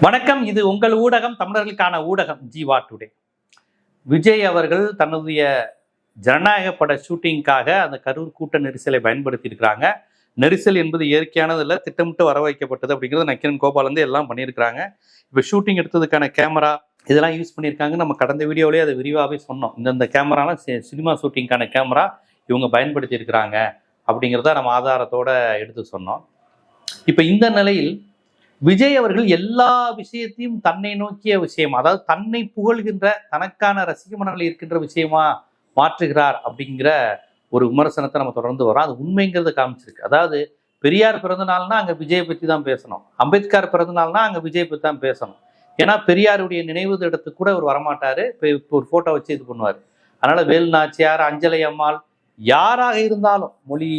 வணக்கம். இது உங்கள் ஊடகம், தமிழர்களுக்கான ஊடகம் ஜீவா டுடே. விஜய் அவர்கள் தன்னுடைய ஜனநாயக பட ஷூட்டிங்காக அந்த கரூர் கூட்ட நெரிசலை பயன்படுத்தி இருக்கிறாங்க. நெரிசல் என்பது இயற்கையானது இல்லை, திட்டமிட்டு வர வைக்கப்பட்டது அப்படிங்கிறது நக்கீரன் கோபால் வந்து எல்லாம் பண்ணியிருக்கிறாங்க. இப்போ ஷூட்டிங் எடுத்ததுக்கான கேமரா இதெல்லாம் யூஸ் பண்ணியிருக்காங்க. நம்ம கடந்த வீடியோலேயே அதை விரிவாகவே சொன்னோம். இந்த கேமராலாம் சினிமா ஷூட்டிங்கான கேமரா இவங்க பயன்படுத்தி இருக்கிறாங்க அப்படிங்கிறத நம்ம ஆதாரத்தோட எடுத்து சொன்னோம். இப்போ இந்த நிலையில் விஜய் அவர்கள் எல்லா விஷயத்தையும் தன்னை நோக்கிய விஷயம், அதாவது தன்னை புகழ்கின்ற தனக்கான ரசிக மனங்கள் இருக்கின்ற விஷயமா மாற்றுகிறார் அப்படிங்கிற ஒரு விமர்சனத்தை நம்ம தொடர்ந்து வரோம். அது உண்மைங்கிறத காமிச்சிருக்கு. அதாவது பெரியார் பிறந்த நாள்னா அங்கே விஜயை பற்றி தான் பேசணும், அம்பேத்கர் பிறந்த நாள்னா அங்கே விஜய் பற்றி தான் பேசணும். ஏன்னா பெரியாருடைய நினைவு இடத்துக்கு கூட அவர் வரமாட்டாரு, இப்போ ஒரு ஃபோட்டோ வச்சு இது பண்ணுவார். அதனால வேலு நாச்சியார், அஞ்சலை அம்மாள், யாராக இருந்தாலும், மொழி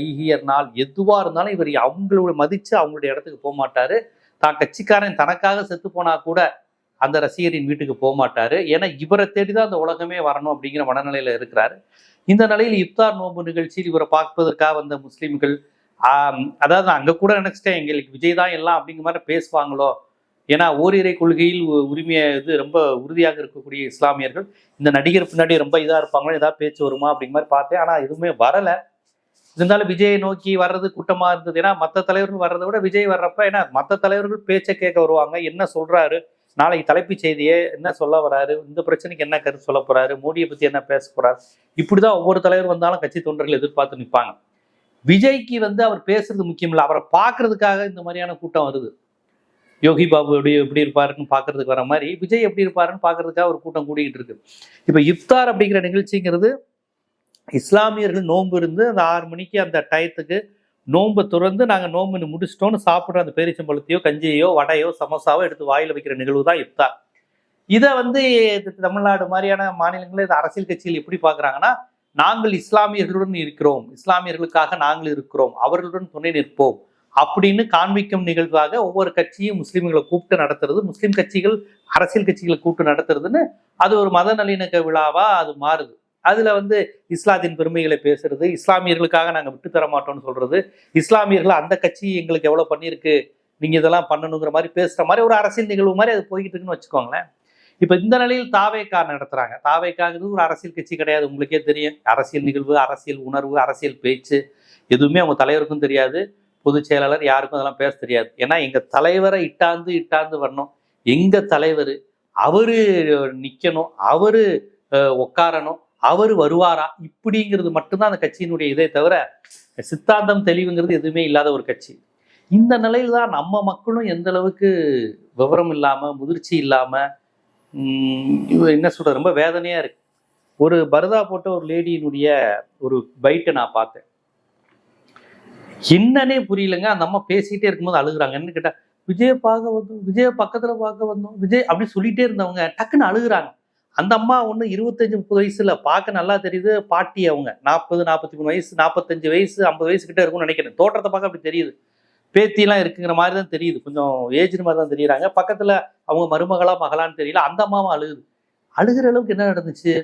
ஈகியர் நாள் எதுவாக இருந்தாலும் இவர் அவங்களோட மதித்து அவங்களுடைய இடத்துக்கு போக மாட்டார். தான் கட்சிக்காரன் தனக்காக செத்து போனால் கூட அந்த ரசிகரின் வீட்டுக்கு போக மாட்டார். ஏன்னா இவரை தேடி தான் அந்த உலகமே வரணும் அப்படிங்கிற மனநிலையில் இருக்கிறாரு. இந்த நிலையில் இஃப்தார் நோன்பு நிகழ்ச்சியில் இவரை பார்ப்பதற்காக வந்த முஸ்லீம்கள், அதாவது நான் அங்கே கூட நினச்சிட்டேன் எங்களுக்கு விஜய் தான் எல்லாம் அப்படிங்கிற மாதிரி பேசுவாங்களோ. ஏன்னா ஓரிரை கொள்கையில் உரிமையை இது ரொம்ப உறுதியாக இருக்கக்கூடிய இஸ்லாமியர்கள் இந்த நடிகர் பின்னாடி ரொம்ப இதாக இருப்பாங்களோ, ஏதாவது பேச்சு வருமா அப்படிங்கிற மாதிரி பார்த்தேன். ஆனால் எதுவுமே வரலை. இருந்தாலும் விஜயை நோக்கி வர்றது கூட்டமாக இருந்தது. ஏன்னா மற்ற தலைவர்கள் வர்றதை விட விஜய் வர்றப்ப, ஏன்னா மற்ற தலைவர்கள் பேச்சை கேட்க வருவாங்க, என்ன சொல்றாரு, நாளைக்கு தலைப்புச் செய்தியே என்ன சொல்ல வராரு, இந்த பிரச்சனைக்கு என்ன கருத்து சொல்ல போறாரு, மோடியை பத்தி என்ன பேச போறாரு, இப்படிதான் ஒவ்வொரு தலைவர் வந்தாலும் கட்சி தொண்டர்கள் எதிர்பார்த்து நிற்பாங்க. விஜய்க்கு வந்து அவர் பேசுறது முக்கியம் இல்லை, அவரை பார்க்கறதுக்காக இந்த மாதிரியான கூட்டம் வருது. யோகி பாபு எப்படி இருப்பாருன்னு பார்க்கறதுக்கு வர மாதிரி விஜய் எப்படி இருப்பாருன்னு பார்க்கறதுக்காக ஒரு கூட்டம் கூடிக்கிட்டு இருக்கு. இப்போ இஃப்தார் அப்படிங்கிற நிகழ்ச்சிங்கிறது இஸ்லாமியர்கள் நோன்பு இருந்து அந்த 6 மணிக்கு அந்த டயத்துக்கு நோன்பை துறந்து நாங்கள் நோம்பு முடிச்சிட்டோன்னு சாப்பிட்ற அந்த பேரிச்சம்பழத்தையோ கஞ்சியோ வடையோ சமோசாவோ எடுத்து வாயில் வைக்கிற நிகழ்வு தான் இஃப்தார். இதை வந்து தமிழ்நாடு மாதிரியான மாநிலங்களில் இது அரசியல் கட்சிகள் எப்படி பார்க்குறாங்கன்னா, நாங்கள் இஸ்லாமியர்களுடன் இருக்கிறோம், இஸ்லாமியர்களுக்காக நாங்கள் இருக்கிறோம், அவர்களுடன் துணை நிற்போம் அப்படின்னு காண்பிக்கும் நிகழ்வாக ஒவ்வொரு கட்சியும் முஸ்லீம்களை கூப்பிட்டு நடத்துறது, முஸ்லீம் கட்சிகள் அரசியல் கட்சிகளை கூப்பிட்டு நடத்துறதுன்னு அது ஒரு மத நல்லிணக்க விழாவா அது மாறுது. அதுல வந்து இஸ்லாத்தின் பெருமைகளை பேசுறது, இஸ்லாமியர்களுக்காக நாங்கள் விட்டு தர மாட்டோம்னு சொல்றது, இஸ்லாமியர்கள் அந்த கட்சி எங்களுக்கு எவ்வளவு பண்ணியிருக்கு, நீங்க இதெல்லாம் பண்ணணுங்கிற மாதிரி பேசுற மாதிரி ஒரு அரசியல் நிகழ்வு மாதிரி அது போய்கிட்டு இருக்குன்னு வச்சுக்கோங்களேன். இப்ப இந்த நிலையில் தாவேக்கா நடத்துறாங்க. தாவேக்காங்கிறது ஒரு அரசியல் கட்சி கிடையாது, உங்களுக்கே தெரியும். அரசியல் நிகழ்வு, அரசியல் உணர்வு, அரசியல் பேச்சு எதுவுமே அவங்க தலைவருக்கும் தெரியாது, பொதுச் செயலாளர் யாருக்கும் அதெல்லாம் பேச தெரியாது. ஏன்னா எங்க தலைவரை இட்டாந்து வரணும், எங்க தலைவர் அவரு நிக்கணும், அவரு உட்காரணும், அவர் வருவாரா, இப்படிங்கிறது மட்டும்தான் அந்த கட்சியினுடைய இதே தவிர சித்தாந்தம் தெளிவுங்கிறது எதுவுமே இல்லாத ஒரு கட்சி. இந்த நிலையில் தான் நம்ம மக்களும் எந்த அளவுக்கு விவரம் இல்லாம, முதிர்ச்சி இல்லாம, என்ன சொல்ற, ரொம்ப வேதனையா இருக்கு. ஒரு பரதா போட்ட ஒரு லேடியினுடைய ஒரு பைட்டை நான் பார்த்தேன், என்னன்னே புரியலங்க. அந்த அம்மா பேசிக்கிட்டே இருக்கும்போது அழுகுறாங்க. என்ன கேட்டா, விஜய பார்க்க வந்தோம், விஜய பக்கத்துல பார்க்க வந்தோம், விஜய் அப்படி சொல்லிட்டே இருந்தவங்க டக்குன்னு அழுகுறாங்க. அந்த அம்மா ஒன்று 25-30 வயசுல பார்க்க நல்லா தெரியுது, பாட்டி அவங்க 40-43 வயசு, 45 வயசு 50 வயசு கிட்ட இருக்கும்னு நினைக்கிறேன். தோற்றத்தை பார்க்க அப்படி தெரியுது, பேத்தியெல்லாம் இருக்குங்கிற மாதிரி தான் தெரியுது, கொஞ்சம் ஏஜ் மாதிரி தான் தெரியுறாங்க. பக்கத்துல அவங்க மருமகளா மகளான்னு தெரியல. அந்த அம்மாவும் அழுகுது. அழுகிற அளவுக்கு என்ன நடந்துச்சு?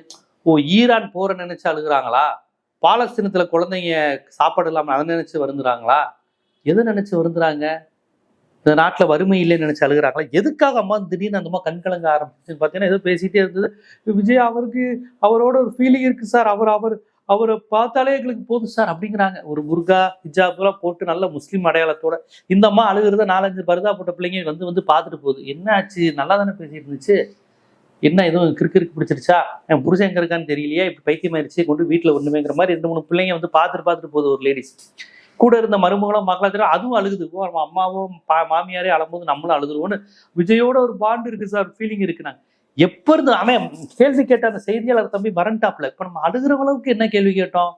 ஈரான் போற நினைச்சு அழுகுறாங்களா, பாலஸ்தீனத்துல குழந்தைங்க சாப்பாடு இல்லாம அதை நினைச்சு வருந்துறாங்களா, எதை நினைச்சு வருந்துறாங்க, இந்த நாட்டில் வறுமை இல்லைன்னு நினைச்சு அழுகிறாங்களா, எதுக்காக அம்மா திடீர்னு அந்த அம்மா கண்கலங்க ஆரம்பிச்சுன்னு பார்த்தீங்கன்னா ஏதோ பேசிட்டே இருந்தது. விஜய் அவருக்கு அவரோட ஒரு ஃபீலிங் இருக்கு சார், அவரை பார்த்தாலே எங்களுக்கு போதும் சார் அப்படிங்கிறாங்க. ஒரு புர்கா ஹிஜாப்லாம் போட்டு நல்ல முஸ்லீம் அடையாளத்தோட இந்த அம்மா அழுகிறத 4-5 பருதா போட்ட பிள்ளைங்க வந்து பார்த்துட்டு போகுது. என்ன ஆச்சு, நல்லா தானே பேசிட்டு இருந்துச்சு, என்ன எதுவும் கிறுக்கு பிடிச்சிருச்சா, என் புருஷன் எங்க இருக்கான்னு தெரியலையா, இப்படி பைத்தியமாயிருச்சு, கொண்டு வீட்டில் ஒண்ணுமேங்கிற மாதிரி 2-3 பிள்ளைங்க வந்து பார்த்துட்டு போகுது. ஒரு லேடிஸ் கூட இருந்த மருமகளும் மக்களா தெரியும், அதுவும் அழுகுது. அம்மாவும் மாமியாரே அழும்போது நம்மளும் அழுதுருவோன்னு விஜயோட ஒரு பாண்டு இருக்கு சார், ஃபீலிங் இருக்கு. நாங்க எப்ப இருந்து அவன் கேள்வி கேட்ட அந்த செய்தியாளர் தம்பி வரண்டாப்ல, இப்ப நம்ம அழுகிற அளவுக்கு என்ன கேள்வி கேட்டோம்?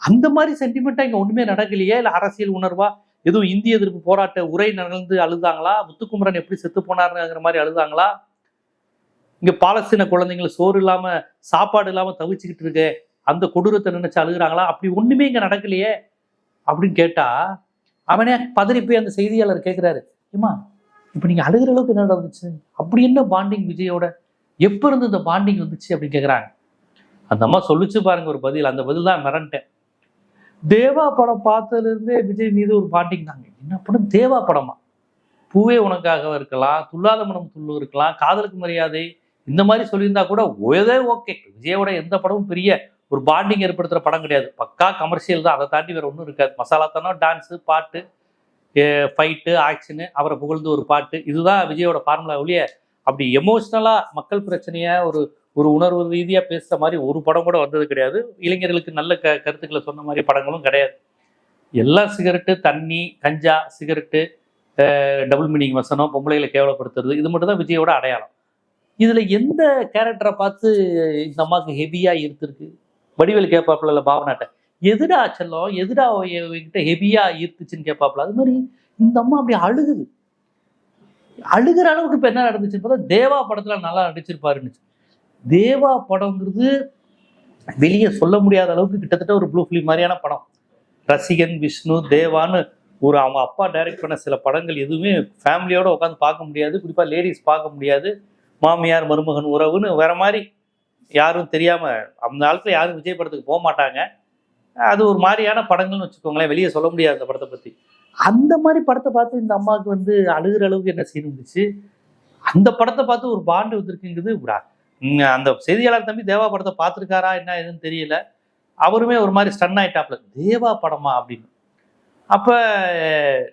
அந்த மாதிரி சென்டிமெண்டா இங்க ஒண்ணுமே நடக்கலையே, இல்ல அரசியல் உணர்வா எதுவும் இந்திய எதிர்ப்பு போராட்ட உரை நடந்து அழுதாங்களா, முத்துக்குமரன் எப்படி செத்து போனாருங்கிற மாதிரி அழுதாங்களா, இங்க பாலஸ்தீன குழந்தைங்களை சோறு இல்லாம சாப்பாடு இல்லாம தவிச்சுக்கிட்டு இருக்கு அந்த கொடூரத்தை நினைச்சு அழுகுறாங்களா? அப்படி ஒண்ணுமே இங்க நடக்கலையே அப்படின்னு கேட்டா, அவனே பதறி போய் அந்த செய்தியாளர் கேட்கிறாரு, ஏமா இப்ப நீங்க அழுகிற அளவுக்கு என்ன நடந்துச்சு, அப்படி என்ன பாண்டிங் விஜயோட, எப்ப இருந்து இந்த பாண்டிங் வந்துச்சு அப்படின்னு கேட்குறாங்க. அந்த அம்மா சொல்லிச்சு பாருங்க ஒரு பதில், அந்த பதில் தான் மிரண்டேன். தேவா படம் பார்த்ததுல இருந்தே விஜய் மீது ஒரு பாண்டிங் தாங்க. என்ன படம்? தேவா படமா? பூவே உனக்காக இருக்கலாம், துள்ளாத மனம் துள்ளு இருக்கலாம், காதலுக்கு மரியாதை இந்த மாதிரி சொல்லியிருந்தா கூட ஓகே. விஜயோட எந்த படமும் பெரிய ஒரு பாண்டிங் ஏற்படுத்துற படம் கிடையாது. பக்கா கமர்ஷியல் தான். அதை தாண்டி வேற ஒன்றும் இருக்காது. மசாலாத்தனம், டான்ஸு, பாட்டு, ஃபைட்டு, ஆக்ஷனு, அவரை புகழ்ந்து ஒரு பாட்டு, இதுதான் விஜயோட ஃபார்முலா ஒழிய அப்படி எமோஷ்னலா மக்கள் பிரச்சனைய ஒரு ஒரு உணர்வு ரீதியா பேசுற மாதிரி ஒரு படம் கூட வந்தது கிடையாது. இளைஞர்களுக்கு நல்ல கருத்துக்களை சொன்ன மாதிரி படங்களும் கிடையாது. எல்லாம் சிகரெட்டு, தண்ணி, கஞ்சா, சிகரெட்டு, டபுள் மீனிங் வசனம், பொம்பளைகளை கேவலப்படுத்துறது, இது மட்டும் தான் விஜயோட அடையாளம். இதுல எந்த கேரக்டரை பார்த்து இந்த அம்மாவுக்கு ஹெவியா ஈர்த்திருக்கு? வடிவேல் கேட்பாப்புல பாவனாட்ட, எதுடா செல்லம், எதுடா கிட்ட ஹெவியா ஈர்த்துச்சுன்னு கேட்பாப்புல. அது மாதிரி இந்த அம்மா அப்படி அழுகுது. அழுகிற அளவுக்கு இப்ப என்ன நடந்துச்சுன்னு பார்த்தா, தேவா படத்துல நல்லா நடிச்சிருப்பாருன்னு. தேவா படம்ங்கிறது வெளியே சொல்ல முடியாத அளவுக்கு கிட்டத்தட்ட ஒரு ப்ளூ ஃபிலிம் மாதிரியான படம். ரசிகன், விஷ்ணு, தேவான்னு ஒரு அவங்க அப்பா டைரக்ட் பண்ண சில படங்கள் எதுவுமே ஃபேமிலியோட உட்காந்து பார்க்க முடியாது. குறிப்பா லேடிஸ் பார்க்க முடியாது. மாமியார் மருமகன் உறவுன்னு வேற மாதிரி யாரும் தெரியாம அந்த காலத்துல யாரும் விஜய் படத்துக்கு போக மாட்டாங்க. அது ஒரு மாதிரியான படங்கள்னு வச்சுக்கோங்களேன். வெளியே சொல்ல முடியாது அந்த படத்தை பத்தி. அந்த மாதிரி படத்தை பார்த்து இந்த அம்மாவுக்கு வந்து அழுகிற அளவுக்கு என்ன சீன் இருந்துச்சு? அந்த படத்தை பார்த்து ஒரு பாண்டு வந்திருக்குங்கிறது. அந்த செய்தியாளர் தம்பி தேவா படத்தை பார்த்துருக்காரா என்ன எதுன்னு தெரியல. அவருமே ஒரு மாதிரி ஸ்டன் ஆயிட்டாப்ல, தேவா படமா அப்படின்னு. அப்ப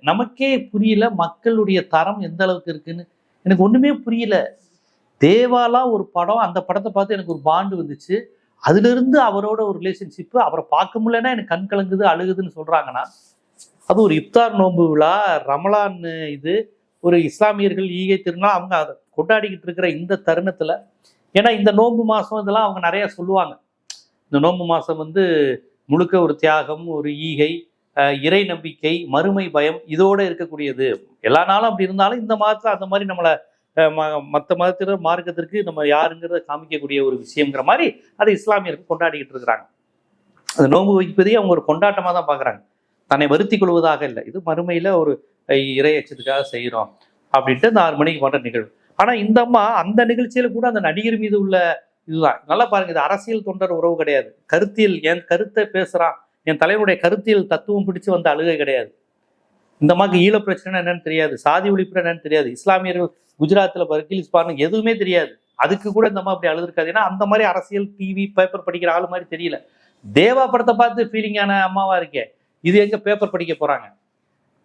நமக்கே புரியல மக்களுடைய தரம் எந்த அளவுக்கு இருக்குன்னு. எனக்கு ஒண்ணுமே புரியல. தேவாலாம் ஒரு படம், அந்த படத்தை பார்த்து எனக்கு ஒரு பாண்டு வந்துச்சு. அதுல இருந்து அவரோட ஒரு ரிலேஷன்ஷிப்பு, அவரை பார்க்க முடியலன்னா எனக்கு கண் கலங்குது, அழுகுதுன்னு சொல்றாங்கன்னா, அது ஒரு இப்தார் நோன்பு விழா, ரமலான், இது ஒரு இஸ்லாமியர்கள் ஈகை திருநாள் அவங்க அதை கொண்டாடிக்கிட்டு இருக்கிற இந்த தருணத்துல, ஏன்னா இந்த நோன்பு மாசம் இதெல்லாம் அவங்க நிறைய சொல்லுவாங்க. இந்த நோன்பு மாசம் வந்து முழுக்க ஒரு தியாகம், ஒரு ஈகை, இறை நம்பிக்கை, மறுமை பயம் இதோட இருக்கக்கூடியது. எல்லா நாளும் அப்படி இருந்தாலும் இந்த மாதத்துல அந்த மாதிரி நம்மளை மற்ற மதத்தினர் மார்க்கத்திற்கு நம்ம யாருங்கிறத காமிக்கக்கூடிய ஒரு விஷயங்கிற மாதிரி அதை இஸ்லாமியர்கள் கொண்டாடிக்கிட்டு இருக்கிறாங்க. அந்த நோன்பு வைப்பதையே அவங்க ஒரு கொண்டாட்டமாக தான் பார்க்குறாங்க. தன்னை வருத்தி கொள்வதாக இல்லை, இது மறுமையில ஒரு இறை அச்சத்துக்காக செய்கிறோம் அப்படின்ட்டு இந்த 6 மணிக்கு பண்ணுற நிகழ்வு. ஆனால் இந்த அம்மா அந்த நிகழ்ச்சியில கூட அந்த நடிகர் மீது உள்ள இதுதான். நல்லா பாருங்க, இது அரசியல் தொண்டர் உறவு கிடையாது. கருத்தியல், என் கருத்தை பேசுறான், என் தலைவருடைய கருத்தியல் தத்துவம் பிடிச்சு வந்த அழுகை கிடையாது. இந்த மாதிரி ஈழ பிரச்சனை என்னன்னு தெரியாது, சாதி ஒழிப்பு என்னன்னு தெரியாது, இஸ்லாமியர்கள் குஜராத்தில் பர்கிலிஸ்பான் எதுவுமே தெரியாது. அதுக்கு கூட இந்த அம்மா அப்படி அழுதுருக்காது. ஏன்னா அந்த மாதிரி அரசியல் டிவி பேப்பர் படிக்கிற ஆள் மாதிரி தெரியல. தேவா படத்தை பார்த்து ஃபீலிங்கான அம்மாவா இருக்கே, இது எங்க பேப்பர் படிக்க போறாங்க?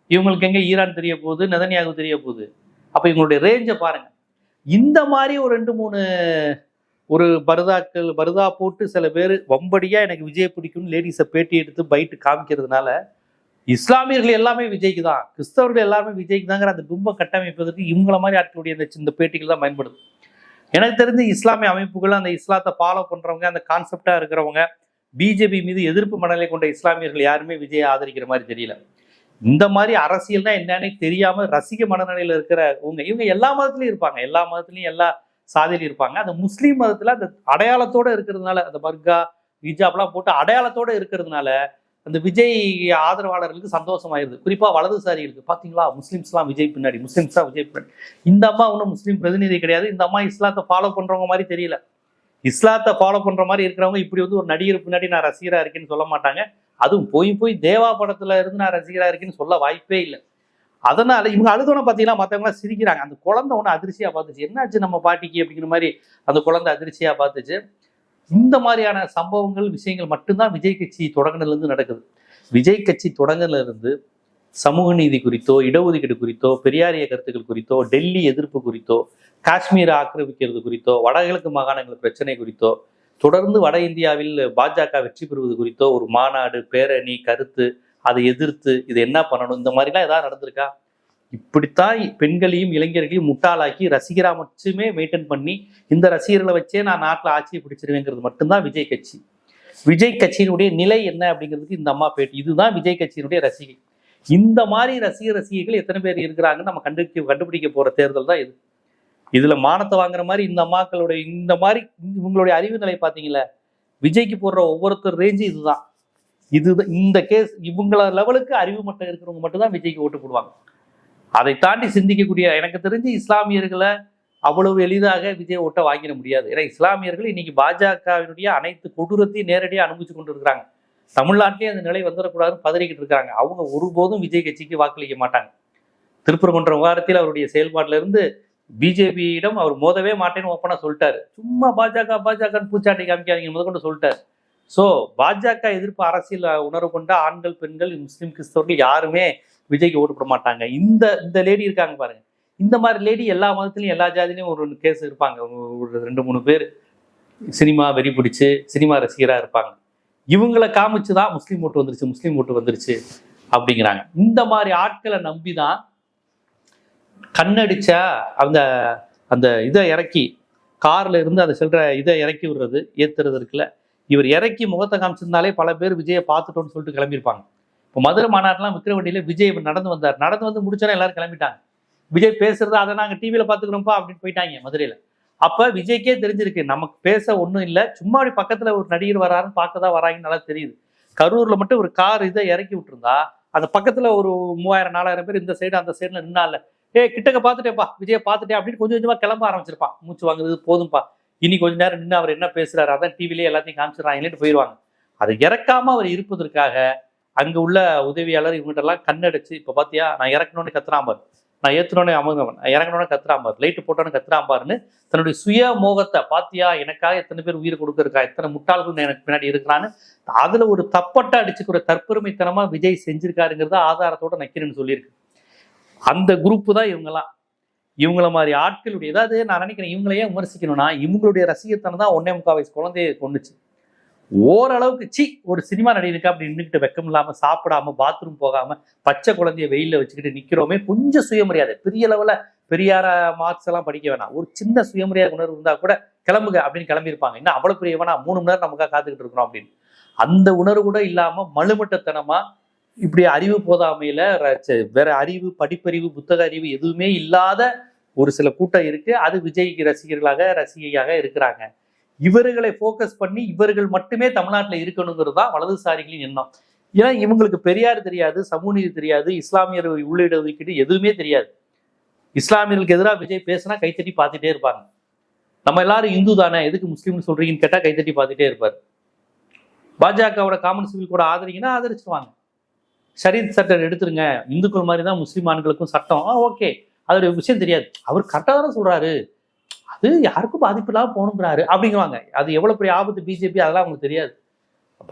இவங்களுக்கு எங்க ஈரான் தெரிய போகுது, நெதன்யாகு தெரிய போகுது? அப்ப இவங்களுடைய ரேஞ்சை பாருங்க. இந்த மாதிரி ஒரு 2-3 ஒரு பருதா போட்டு சில பேர் வம்படியா எனக்கு விஜய் பிடிக்கும்னு லேடிஸை பேட்டி எடுத்து பைட்டு காமிக்கிறதுனால இஸ்லாமியர்கள் எல்லாமே விஜய்க்கு தான், கிறிஸ்தவர்கள் எல்லாருமே விஜய்க்கு தாங்கிற அந்த பிம்பம் கட்டமைப்பதற்கு இவங்கள மாதிரி ஆட்களுடைய இந்த பேட்டிகள் தான் பயன்படுது. எனக்கு தெரிஞ்சு இஸ்லாமிய அமைப்புகள், அந்த இஸ்லாத்தை ஃபாலோ பண்றவங்க, அந்த கான்செப்டா இருக்கிறவங்க, பிஜேபி மீது எதிர்ப்பு மனநிலை கொண்ட இஸ்லாமியர்கள் யாருமே விஜயை ஆதரிக்கிற மாதிரி தெரியல. இந்த மாதிரி அரசியல்னா என்னன்னே தெரியாம ரசிக மனநிலையில இருக்கிற இவங்க எல்லா மதத்துலயும் இருப்பாங்க, எல்லா மதத்துலயும் எல்லா சாதியிலும் இருப்பாங்க. அந்த முஸ்லீம் மதத்துல அந்த அடையாளத்தோட இருக்கிறதுனால, அந்த பர்கா ஹிஜாப்லாம் போட்டு அடையாளத்தோட இருக்கிறதுனால அந்த விஜய் ஆதரவாளர்களுக்கு சந்தோஷமாயிருது. குறிப்பா வலதுசாரிகளுக்கு, பாத்தீங்களா முஸ்லிம்ஸ்லாம் விஜய் பின்னாடி, முஸ்லிம்ஸ் தான் விஜய் பின்னாடி. இந்த அம்மா ஒன்றும் முஸ்லீம் பிரதிநிதி கிடையாது. இந்த அம்மா இஸ்லாத்தை ஃபாலோ பண்றவங்க மாதிரி தெரியல. இஸ்லாத்தை ஃபாலோ பண்ற மாதிரி இருக்கிறவங்க இப்படி வந்து ஒரு நடிகர் பின்னாடி நான் ரசிகரா இருக்கேன்னு சொல்ல மாட்டாங்க. அதுவும் போய் தேவா படத்துல இருந்து நான் ரசிகரா இருக்கேன்னு சொல்ல வாய்ப்பே இல்லை. அதனால இவங்க அழுதோன்னு பார்த்தீங்கன்னா மற்றவங்களாம் சிரிக்கிறாங்க. அந்த குழந்தை ஒன்று அதிர்ச்சியா பார்த்துச்சு, என்னாச்சு நம்ம பாட்டிக்கு அப்படிங்கிற மாதிரி அந்த குழந்தை அதிர்ச்சியா பார்த்துச்சு. இந்த மாதிரியான சம்பவங்கள், விஷயங்கள் மட்டும்தான் விஜய் கட்சி தொடங்கினதுலேருந்து நடக்குது. விஜய் கட்சி தொடங்கினதுலேருந்து சமூக நீதி குறித்தோ, இடஒதுக்கீடு குறித்தோ, பெரியாரிய கருத்துக்கள் குறித்தோ, டெல்லி எதிர்ப்பு குறித்தோ, காஷ்மீரை ஆக்கிரமிக்கிறது குறித்தோ, வடகிழக்கு மாகாணங்கள் பிரச்சனை குறித்தோ, தொடர்ந்து வட இந்தியாவில் பாஜக வெற்றி பெறுவது குறித்தோ ஒரு மாநாடு, பேரணி, கருத்து, அதை எதிர்த்து இது என்ன பண்ணணும், இந்த மாதிரிலாம் ஏதாவது நடந்திருக்கா? இப்படித்தான் பெண்களையும் இளைஞர்களையும் முட்டாளாக்கி ரசிகரா மட்டுமே மெயின்டைன் பண்ணி இந்த ரசிகர்களை வச்சே நான் நாட்டில் ஆட்சியை பிடிச்சிருவேங்கிறது மட்டும்தான் விஜய் கட்சி. விஜய் கட்சியினுடைய நிலை என்ன அப்படிங்கிறதுக்கு இந்த அம்மா பேட்டி. இதுதான் விஜய் கட்சியினுடைய ரசிகை. இந்த மாதிரி ரசிகர்கள் எத்தனை பேர் இருக்கிறாங்கன்னு நம்ம கண்டுபிடிக்க போற தேர்தல் தான் இது. இதுல மானத்தை வாங்குற மாதிரி இந்த அம்மாக்களுடைய இந்த மாதிரி இவங்களுடைய அறிவு நிலை பார்த்தீங்களா, விஜய்க்கு போடுற ஒவ்வொருத்தர் ரேஞ்சு இதுதான். இந்த கேஸ் இவங்கள லெவலுக்கு அறிவு மட்டும் இருக்கிறவங்க மட்டும்தான் விஜய்க்கு ஓட்டு போடுவாங்க. அதை தாண்டி சிந்திக்கக்கூடிய, எனக்கு தெரிஞ்சு இஸ்லாமியர்களை அவ்வளவு எளிதாக விஜய் ஓட்ட வாங்கிட முடியாது. ஏன்னா இஸ்லாமியர்கள் இன்னைக்கு பாஜகவினுடைய அனைத்து கொடூரத்தையும் நேரடியாக அனுபவிச்சு கொண்டு இருக்கிறாங்க. தமிழ்நாட்டிலேயே அந்த நிலை வந்துடக்கூடாதுன்னு பதறிக்கிட்டு இருக்காங்க. அவங்க ஒருபோதும் விஜய் கட்சிக்கு வாக்களிக்க மாட்டாங்க. திருப்பரங்குன்றம் விவகாரத்தில் அவருடைய செயல்பாட்டில இருந்து பிஜேபியிடம் அவர் மோதவே மாட்டேன்னு ஓப்பனா சொல்லிட்டாரு. சும்மா பாஜகன்னு பூச்சாட்டி காமிக்காதீங்க முதற்கொண்டு சொல்லிட்டாரு. ஸோ பாஜக எதிர்ப்பு அரசியல் உணர்வு கொண்ட ஆண்கள், பெண்கள், முஸ்லீம், கிறிஸ்தவர்கள் யாருமே விஜய்க்கு ஓட்டு போட மாட்டாங்க. இந்த லேடி இருக்காங்க பாருங்க, இந்த மாதிரி லேடி எல்லா மதத்துலையும் எல்லா ஜாதிலையும் ஒரு கேஸ் இருப்பாங்க. ஒரு 2-3 பேர் சினிமா வெறி பிடிச்சு சினிமா ரசிகராக இருப்பாங்க. இவங்களை காமிச்சுதான் முஸ்லீம் ஓட்டு வந்துருச்சு அப்படிங்கிறாங்க. இந்த மாதிரி ஆட்களை நம்பிதான் கண்ணடிச்சா அந்த அந்த இதை இறக்கி கார்ல இருந்து அதை சொல்ற இதை இறக்கி விடுறது ஏத்துறது இருக்குல்ல, இவர் இறக்கி முகத்தை காமிச்சிருந்தாலே பல பேர் விஜயை பார்த்துட்டோன்னு சொல்லிட்டு கிளம்பியிருப்பாங்க. இப்போ மதுரை மாநாட்டெல்லாம் விக்கிரவண்டியில விஜய் நடந்து வந்து முடிச்சோன்னா எல்லாரும் கிளம்பிட்டாங்க. விஜய் பேசுறது அதை நாங்கள் டிவியில பார்த்துக்கிறோம்ப்பா அப்படின்னு போயிட்டாங்க மதுரையில. அப்ப விஜய்க்கே தெரிஞ்சிருக்கு நமக்கு பேச ஒன்றும் இல்லை, சும்மா அப்படி பக்கத்துல ஒரு நடிகர் வராருன்னு பார்க்க தான் வராங்கன்னு நல்லா தெரியுது. கரூர்ல மட்டும் ஒரு கார் இதை இறக்கி விட்டுருந்தா அந்த பக்கத்துல ஒரு 3000-4000 பேர் இந்த சைடு அந்த சைடுல நின்னால கிட்டக்க பார்த்துட்டேப்பா விஜயை பார்த்துட்டேன் அப்படின்னு கொஞ்சம் கொஞ்சமா கிளம்ப ஆரம்பிச்சிருப்பான். மூச்சு வாங்குறது போதும்பா, இனி கொஞ்ச நேரம் நின்று அவர் என்ன பேசுறாரு அதான் டிவிலேயே எல்லாத்தையும் காமிச்சிடறாங்கன்னு போயிடுவாங்க. அதை இறக்காம அவர் இருப்பதற்காக அங்க உள்ள உதவியாளர் இவங்ககிட்ட எல்லாம் கண்ணடிச்சு, இப்ப பாத்தியா நான் இறக்கணும்னு கத்துறாம்பார், நான் ஏத்துனோடனே அமர்ந்தவன், இறங்கணும்னு கத்துறாம்பார், லைட்டு போட்டோன்னு கத்துறாம்பாருன்னு தன்னுடைய சுய மோகத்தை பாத்தியா எனக்காக எத்தனை பேர் உயிர் கொடுக்கறக்கா, எத்தனை முட்டாள்கள் எனக்கு பின்னாடி இருக்கிறான்னு அதுல ஒரு தப்பட்ட அடிச்சுக்கிற தற்பெருமைத்தனமா விஜய் செஞ்சிருக்காருங்கிறத ஆதாரத்தோட நக்கிறேன்னு சொல்லியிருக்கு. அந்த குரூப்பு தான் இவங்கெல்லாம். இவங்கள மாதிரி ஆட்களுடைய ஏதாவது நான் நினைக்கிறேன் இவங்களையே விமர்சிக்கணும்னா இவங்களுடைய ரசிகத்தனம் தான் 1.25 வயசு குழந்தைய கொண்டுச்சு. ஓரளவுக்கு ஒரு சினிமா நடிகருக்கு அப்படி நின்றுக்கிட்டு வெக்கம் இல்லாம சாப்பிடாம பாத்ரூம் போகாம பச்சை குழந்தைய வெயில வச்சுக்கிட்டு நிக்கிறோமே, கொஞ்சம் சுயமரியாதை, பெரிய அளவுல பெரியார மார்க்ஸ் எல்லாம் படிக்க வேணாம், ஒரு சின்ன சுயமரியாதை உணர்வு இருந்தா கூட கிளம்புங்க அப்படின்னு கிளம்பியிருப்பாங்க. இன்னும் அவ்வளவு பெரியவனா 3 மணி நேரம் நமக்காக காத்துக்கிட்டு இருக்கிறோம் அப்படின்னு. அந்த உணர்வு கூட இல்லாம மழுமட்டத்தனமா இப்படி அறிவு போதாமையில வேற அறிவு, படிப்பறிவு, புத்தக அறிவு எதுவுமே இல்லாத ஒரு சில கூட்டம் இருக்கு. அது விஜய்க்கு ரசிகையாக இருக்கிறாங்க. இவர்களை போக்கஸ் பண்ணி இவர்கள் மட்டுமே தமிழ்நாட்டில் இருக்கணுங்கிறது தான் வலதுசாரிகளின் எண்ணம். ஏன்னா இவங்களுக்கு பெரியார் தெரியாது, சமூக நீதி தெரியாது, இஸ்லாமியர் உள்ளிட ஒதுக்கீடு எதுவுமே தெரியாது. இஸ்லாமியர்களுக்கு எதிராக விஜய் பேசினா கைத்தட்டி பார்த்துட்டே இருப்பாங்க. நம்ம எல்லாரும் இந்து தானே எதுக்கு முஸ்லீம்னு சொல்றீங்கன்னு கேட்டா கைத்தட்டி பார்த்துட்டே இருப்பார். பாஜகவோட காமன் சிவில் கூட ஆதரிங்கன்னா ஆதரிச்சுவாங்க. ஷரீத் சட்டம் எடுத்துருங்க, இந்துக்கள் மாதிரி தான் முஸ்லீம் ஆண்களுக்கும் சட்டம், ஓகே அதோட விஷயம் தெரியாது, அவர் கரெக்டாக தானே சொல்றாரு, அது யாருக்கும் பாதிப்பு இல்லாம போகணுங்கிறாரு அப்படிங்குவாங்க. அது எவ்வளவு பெரிய ஆபத்து பிஜேபி அதெல்லாம் அவங்களுக்கு தெரியாது.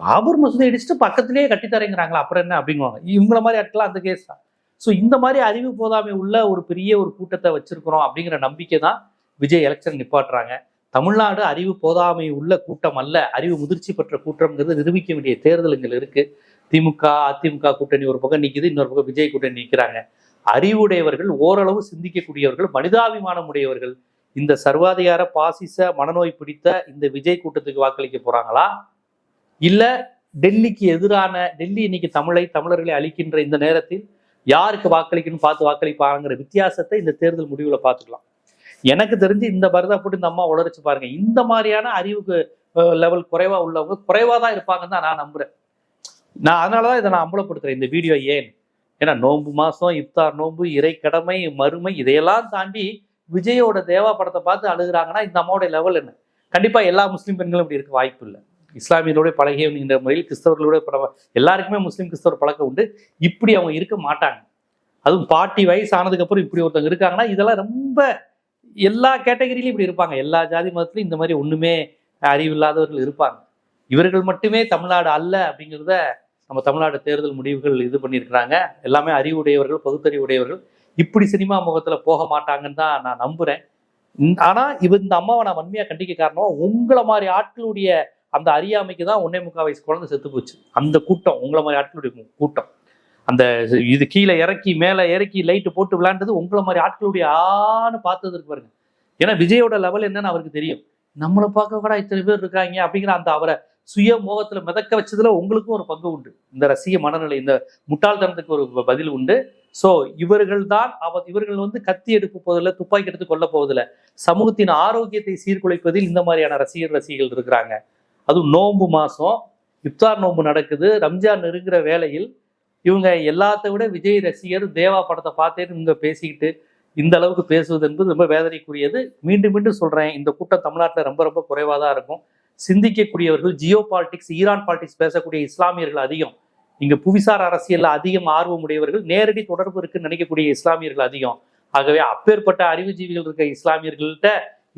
பாபர் மசூதி இடிச்சுட்டு பக்கத்திலேயே கட்டித்தரேங்கிறாங்களா அப்புறம் என்ன அப்படிங்குவாங்க. இவங்கள மாதிரி ஆட்கலாம் அந்த கேஸ் தான். ஸோ இந்த மாதிரி அறிவு போதாமை உள்ள ஒரு பெரிய ஒரு கூட்டத்தை வச்சிருக்கிறோம் அப்படிங்கிற நம்பிக்கை தான் விஜய் எலெக்ஷன் நிப்பாட்டுறாங்க. தமிழ்நாடு அறிவு போதாமை உள்ள கூட்டம் அல்ல, அறிவு முதிர்ச்சி பெற்ற கூட்டம்ங்கிறது நிரூபிக்க வேண்டிய தேர்தலுங்கள் இருக்கு. திமுக அதிமுக கூட்டணி ஒரு பக்கம் நிற்குது, இன்னொரு பக்கம் விஜய் கூட்டணி நிற்கிறாங்க. அறிவுடையவர்கள், ஓரளவு சிந்திக்கக்கூடியவர்கள், மனிதாபிமானம் உடையவர்கள் இந்த சர்வாதிகார பாசிச மனநோய் பிடித்த இந்த விஜய் கூட்டத்துக்கு வாக்களிக்க போறாங்களா, இல்ல டெல்லிக்கு எதிரான டெல்லி இன்னைக்கு தமிழர்களை அழிக்கின்ற இந்த நேரத்தில் யாருக்கு வாக்களிக்கணும்னு பார்த்து வாக்களிப்பாங்கிற வித்தியாசத்தை இந்த தேர்தல் முடிவுல பார்த்துக்கலாம். எனக்கு தெரிஞ்சு இந்த பரதா போட்டு இந்த அம்மா உளறிச்சு பாருங்க, இந்த மாதிரியான அறிவுக்கு லெவல் குறைவா உள்ளவங்க குறைவா தான் இருப்பாங்கன்னு தான் நான் நம்புறேன். நான் அதனாலதான் இதை நான் அம்பலப்படுத்துறேன் இந்த வீடியோ. ஏன்னா நோன்பு மாசம், இஃப்தார் நோன்பு, இறை கடமை, மறுமை, இதையெல்லாம் தாண்டி விஜயோட தேவா படத்தை பார்த்து அழுகுறாங்கன்னா இந்த அம்மாவோட லெவல் என்ன? கண்டிப்பா எல்லா முஸ்லீம் பெண்களும் இப்படி இருக்க வாய்ப்பு இல்லை. இஸ்லாமியரோட பழகிய முறையில் கிறிஸ்தவர்களோட எல்லாருக்குமே முஸ்லீம் கிறிஸ்தவர் பழக்கம் உண்டு. இப்படி அவங்க இருக்க மாட்டாங்க. அதுவும் 40 வயசு ஆனதுக்கு அப்புறம் இப்படி ஒருத்தவங்க இருக்காங்கன்னா இதெல்லாம் ரொம்ப எல்லா கேட்டகரியிலும் இப்படி இருப்பாங்க. எல்லா ஜாதி மதத்திலும் இந்த மாதிரி ஒண்ணுமே அறிவில்லாதவர்கள் இருப்பாங்க. இவர்கள் மட்டுமே தமிழ்நாடு அல்ல அப்படிங்கிறத நம்ம தமிழ்நாடு தேர்தல் முடிவுகள் இது பண்ணியிருக்கிறாங்க. எல்லாமே அறிவுடையவர்கள், பகுத்தறிவு உடையவர்கள். இப்படி சினிமா முகத்துல போக மாட்டாங்கன்னு தான் நான் நம்புறேன். ஆனா இந்த அம்மாவை நான் வன்மையா கண்டிக்க காரணம், உங்களை மாதிரி ஆட்களுடைய அந்த அறியாமைக்கு தான் 1.25 வயசு குழந்தை செத்து போச்சு. அந்த கூட்டம், உங்களை மாதிரி ஆட்களுடைய கூட்டம், அந்த இது கீழே இறக்கி மேலே இறக்கி லைட்டு போட்டு விளையாண்டது உங்களை மாதிரி ஆட்களுடைய ஆன்னு பார்த்ததற்கு பாருங்க. ஏன்னா விஜயோட லெவல் என்னன்னு அவருக்கு தெரியும். நம்மளை பார்க்க கூட இத்தனை பேர் இருக்காங்க அப்படிங்கிற அந்த அவரை சுய மோகத்துல மிதக்க வச்சதுல உங்களுக்கும் ஒரு பங்கு உண்டு. இந்த ரசிக மனநிலை, இந்த முட்டாள்தனத்துக்கு ஒரு பதில் உண்டு. ஸோ இவர்கள் கத்தி எடுக்க போவதில்லை, துப்பாக்கி எடுத்து கொல்ல போவதில்லை. சமூகத்தின் ஆரோக்கியத்தை சீர்குலைப்பதில் இந்த மாதிரியான ரசிகர்கள் இருக்கிறாங்க. அதுவும் நோன்பு மாசம், இஃப்தார் நோன்பு நடக்குது, ரம்ஜான் நெருங்குற வேளையில் இவங்க எல்லாத்த விட விஜய் ரசிகர் தேவா படத்தை பார்த்தேன்னு இவங்க பேசிக்கிட்டு இந்த அளவுக்கு பேசுவது என்பது ரொம்ப வேதனைக்குரியது. மீண்டும் மீண்டும் சொல்றேன், இந்த கூட்டம் தமிழ்நாட்டில் ரொம்ப ரொம்ப குறைவாக தான் இருக்கும். சிந்திக்கக்கூடியவர்கள், ஜியோ பாலிடிக்ஸ், ஈரான் பாலிடிக்ஸ் பேசக்கூடிய இஸ்லாமியர்கள் அதிகம். இங்க புவிசார் அரசியல்ல அதிகம் ஆர்வம் உடையவர்கள், நேரடி தொடர்பு இருக்குன்னு நினைக்கக்கூடிய இஸ்லாமியர்கள் அதிகம். ஆகவே அப்பேற்பட்ட அறிவுஜீவிகள் இருக்க இஸ்லாமியர்கள்ட்ட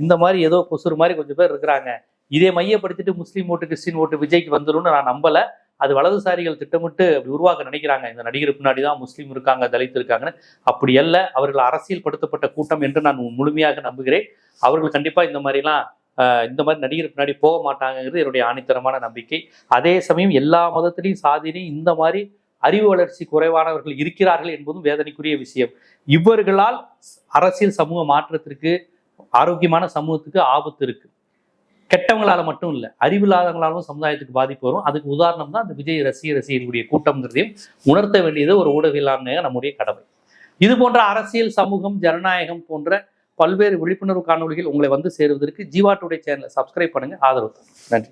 இந்த மாதிரி ஏதோ கொசுறு மாதிரி கொஞ்சம் பேர் இருக்கிறாங்க, இதை மையப்படுத்திட்டு முஸ்லீம் ஓட்டு கிறிஸ்டின் ஓட்டு விஜய்க்கு வந்துரும்னு நான் நம்பல. அது வலதுசாரிகள் திட்டமிட்டு அப்படி உருவாக்க நினைக்கிறாங்க. இந்த நடிகர் பின்னாடிதான் முஸ்லீம் இருக்காங்க, தலித் இருக்காங்கன்னு. அப்படி அல்ல, அவர்கள் அரசியல் படுத்தப்பட்ட கூட்டம் என்று நான் முழுமையாக நம்புகிறேன். அவர்கள் கண்டிப்பா இந்த மாதிரி நடிகர் பின்னாடி போக மாட்டாங்கிறது என்னுடைய ஆணித்தரமான நம்பிக்கை. அதே சமயம் எல்லா மதத்திலையும் சாதியிலையும் இந்த மாதிரி அறிவு வளர்ச்சி குறைவானவர்கள் இருக்கிறார்கள் என்பதும் வேதனைக்குரிய விஷயம். இவர்களால் அரசியல் சமூக மாற்றத்திற்கு, ஆரோக்கியமான சமூகத்துக்கு ஆபத்து இருக்கு. கெட்டவங்களால மட்டும் இல்லை, அறிவில்லாதவங்களாலும் சமுதாயத்துக்கு பாதிப்பு வரும். அதுக்கு உதாரணம் தான் அந்த விஜய் ரசிகர்களுடைய கூட்டம்ங்கிறதையும் உணர்த்த வேண்டியது ஒரு ஊடகவியலாளர் நம்முடைய கடமை. இது போன்ற அரசியல், சமூகம், ஜனநாயகம் போன்ற பல்வேறு விழிப்புணர்வு காணொலிகள் உங்களை வந்து சேருவதற்கு ஜீவா டுடே சேனலை சப்ஸ்கிரைப் பண்ணுங்க, ஆதரவு. நன்றி.